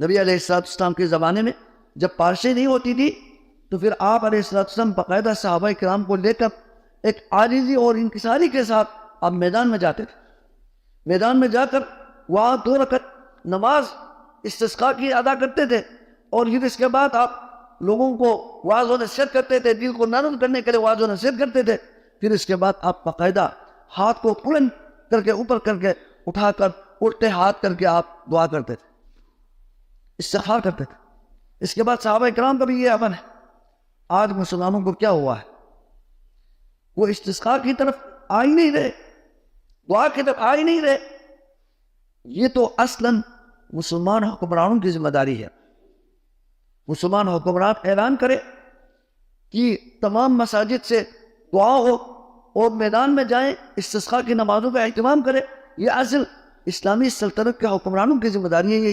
نبی علیہ السلام کے زمانے میں جب پارشیں نہیں ہوتی تھی تو پھر آپ علیہ السلام باقاعدہ صحابہ کرام کو لے کر ایک عاجزی اور انکساری کے ساتھ آپ میدان میں جاتے تھے. میدان میں جا کر وہاں 2 رکعت نماز استسقاء کی ادا کرتے تھے، اور پھر اس کے بعد آپ لوگوں کو واعظ و نصیحت کرتے تھے، دل کو نرم کرنے کے لیے واعظ و نصیحت کرتے تھے. پھر اس کے بعد آپ باقاعدہ ہاتھ کو بلند کر کے اوپر کر کے اٹھا کر الٹے ہاتھ کر کے آپ دعا کرتے تھے، استغفار کرتے تھے. اس کے بعد صحابہ کرام کا بھی یہ عمل ہے. آج مسلمانوں کو کیا ہوا ہے؟ وہ استسقاء کی طرف آ ہی نہیں رہے، دعا کی طرف آ ہی نہیں رہے. یہ تو اصلاً مسلمان حکمرانوں کی ذمہ داری ہے. مسلمان حکمران اعلان کرے کہ تمام مساجد سے دعا ہو اور میدان میں جائیں، استسقاء کی نمازوں کا اہتمام کرے. یہ اصل اسلامی سلطنت کے حکمرانوں کی ذمہ داری ہے. یہ